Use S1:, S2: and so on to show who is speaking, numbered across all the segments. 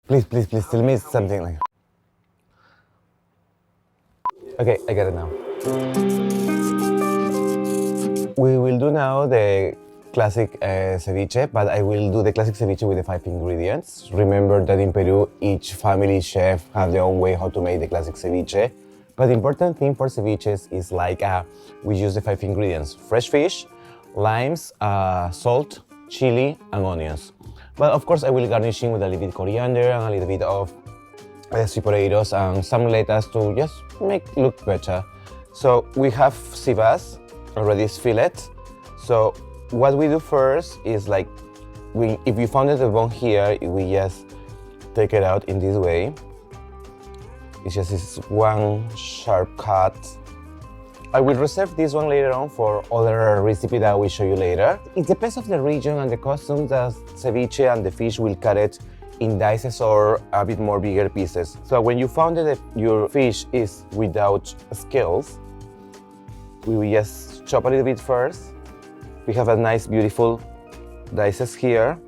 S1: Please, please, please, tell me something like... Okay, I got it now. We will do now the classic ceviche, but I will do the classic ceviche with the 5 ingredients. Remember that in Peru, each family chef has their own way how to make the classic ceviche. But the important thing for ceviches is like we use the 5 ingredients: fresh fish, limes, salt, chili, and onions. But of course, I will garnishing with a little bit coriander and a little bit of sweet potatoes and some lettuce to just make it look better. So we have ceviche already fillet. So what we do first is like, if you found the bone here, we just take it out in this way. It's just this one sharp cut. I will reserve this one later on for other recipe that I will show you later. It depends of the region and the custom. The ceviche and the fish will cut it in dices or a bit more bigger pieces. So when you found that your fish is without scales, we will just chop a little bit first. We have a nice, beautiful dices here.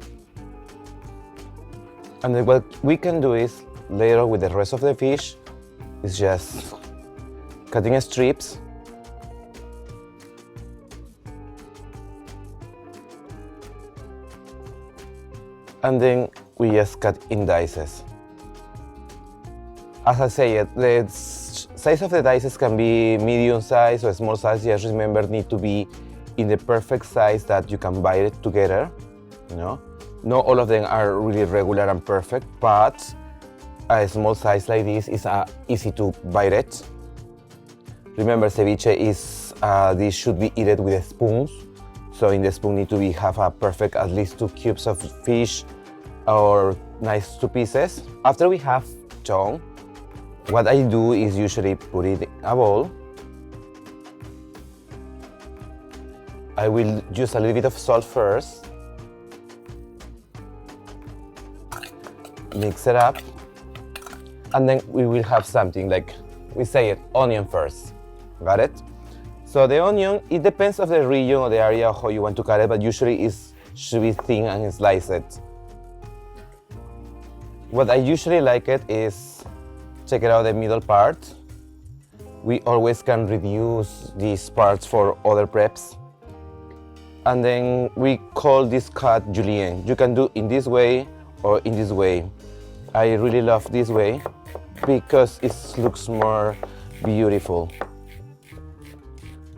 S1: And then what we can do is later with the rest of the fish is just cutting strips. And then we just cut in dices. As I said, the size of the dices can be medium size or small size. Just remember, need to be in the perfect size that you can bite it together. You know, not all of them are really regular and perfect, but a small size like this is easy to bite it. Remember, ceviche is this should be eaten with spoons. So in the spoon need to have a perfect at least 2 cubes of fish or nice 2 pieces. After we have done, what I do is usually put it in a bowl. I will use a little bit of salt first. Mix it up. And then we will have something like, we say it, onion first. Got it? So the onion, it depends of the region or the area how you want to cut it, but usually it should be thin and slice it. What I usually like it is check it out the middle part. We always can reduce these parts for other preps. And then we call this cut julienne. You can do in this way or in this way. I really love this way because it looks more beautiful.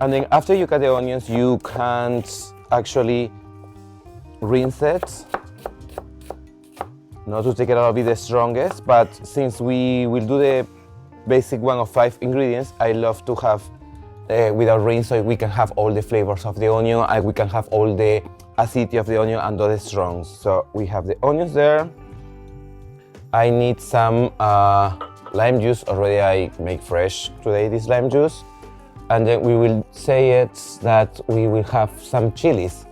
S1: And then after you cut the onions, you can't actually rinse it. Not to take it out of it the strongest, but since we will do the basic one of 5 ingredients, I love to have without rinse so we can have all the flavors of the onion and we can have all the acidity of the onion and all the strongs. So we have the onions there. I need some lime juice. Already I make fresh today this lime juice. And then we will say it that we will have some chilies.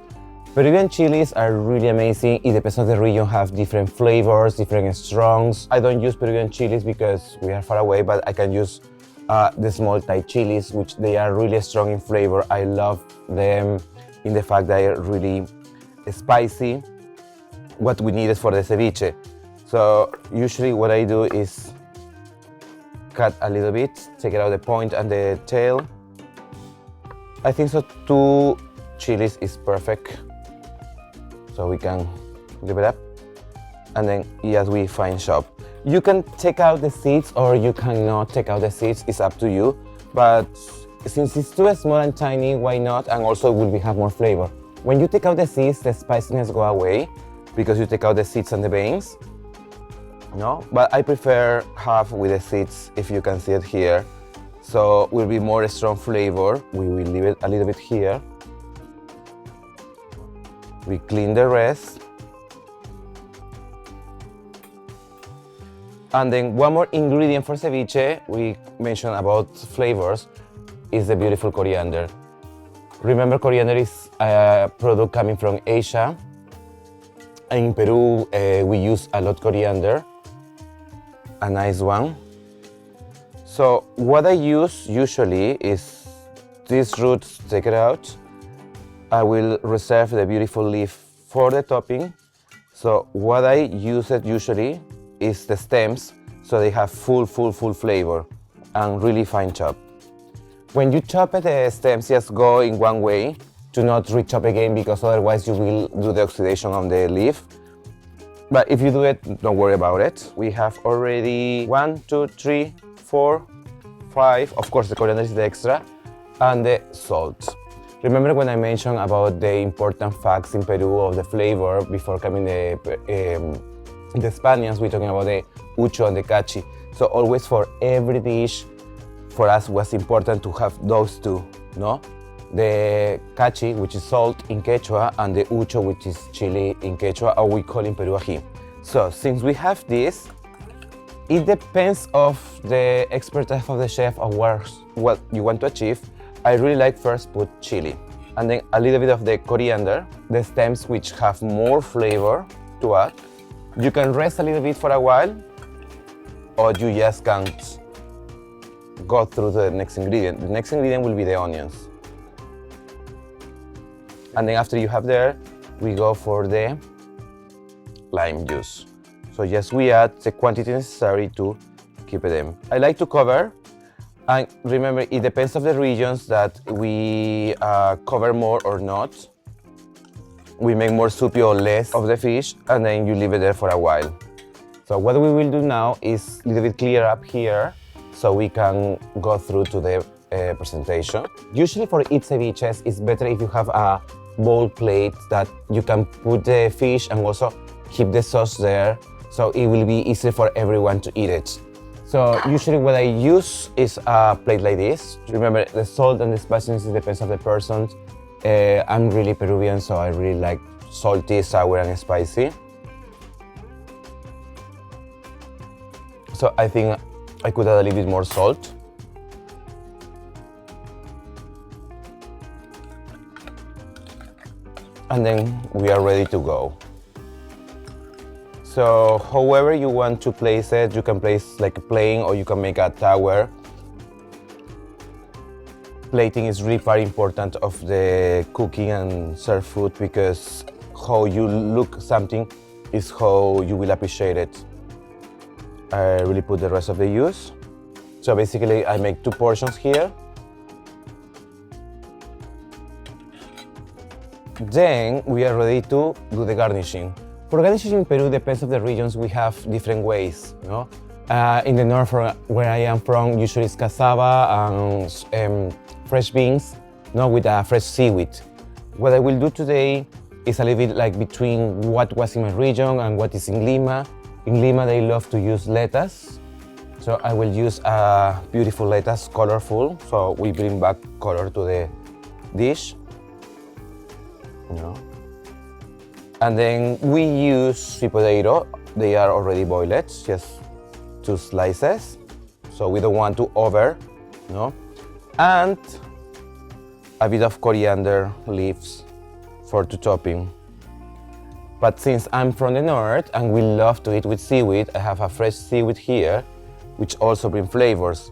S1: Peruvian chilies are really amazing. It depends on the region, have different flavors, different strongs. I don't use Peruvian chilies because we are far away, but I can use the small Thai chilies, which they are really strong in flavor. I love them in the fact that they are really spicy, what we need for the ceviche. So usually what I do is cut a little bit, take it out the point and the tail. I think so 2 chilies is perfect. So we can leave it up. And then yes, we fine chop. You can take out the seeds or you cannot take out the seeds, it's up to you. But since it's too small and tiny, why not? And also it will have more flavor. When you take out the seeds, the spiciness go away because you take out the seeds and the veins. No, but I prefer half with the seeds, if you can see it here. So will be more strong flavor. We will leave it a little bit here. We clean the rest. And then one more ingredient for ceviche, we mentioned about flavors, is the beautiful coriander. Remember, coriander is a product coming from Asia. In Peru, we use a lot coriander, a nice one. So what I use usually is these roots, take it out. I will reserve the beautiful leaf for the topping. So what I use it usually is the stems, so they have full flavor and really fine chop. When you chop it, the stems just go in one way, to not re-chop again, because otherwise you will do the oxidation on the leaf. But if you do it, don't worry about it. We have already 1, 2, 3, 4, 5, of course the coriander is the extra, and the salt. Remember when I mentioned about the important facts in Peru of the flavor before coming the Spaniards, we're talking about the ucho and the cachi. So always for every dish, for us was important to have those two, no? The cachi, which is salt in Quechua, and the ucho, which is chili in Quechua, or we call in Peru ají. So since we have this, it depends of the expertise of the chef of what you want to achieve. I really like first put chili, and then a little bit of the coriander, the stems which have more flavor to add. You can rest a little bit for a while, or you just can't go through the next ingredient. The next ingredient will be the onions. And then after you have there, we go for the lime juice. So yes, we add the quantity necessary to keep it in. I like to cover, and remember, it depends on the regions that we cover more or not. We make more soupy or less of the fish, and then you leave it there for a while. So what we will do now is a little bit clear up here, so we can go through to the presentation. Usually for each ceviches, it's better if you have a bowl plate that you can put the fish and also keep the sauce there, so it will be easy for everyone to eat it. So usually what I use is a plate like this. Remember, the salt and the spiciness depends on the person. I'm really Peruvian, so I really like salty, sour, and spicy. So I think I could add a little bit more salt. And then we are ready to go. So however you want to place it, you can place like a plane, or you can make a tower. Plating is really very important of the cooking and serve food, because how you look something is how you will appreciate it. I really put the rest of the juice. So basically I make 2 portions here. Then we are ready to do the garnishing. For garnishing in Peru, depends on the regions, we have different ways. You know? In the north, where I am from, usually it's cassava and fresh beans, with a fresh seaweed. What I will do today is a little bit like between what was in my region and what is in Lima. In Lima, they love to use lettuce. So I will use a beautiful lettuce, colorful, so we bring back color to the dish. And then we use sweet potato. They are already boiled, just 2 slices. So we don't want to over, and a bit of coriander leaves for the topping. But since I'm from the north and we love to eat with seaweed, I have a fresh seaweed here, which also brings flavors.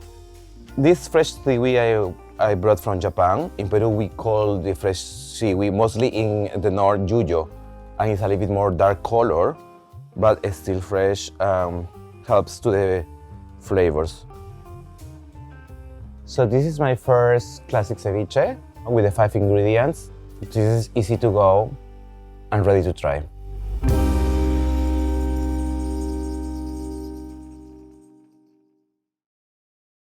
S1: This fresh seaweed I brought from Japan. In Peru, we call the fresh seaweed, mostly in the north, yuyo, and it's a little bit more dark color, but it's still fresh, helps to the flavors. So this is my first classic ceviche with the 5 ingredients. This is easy to go and ready to try.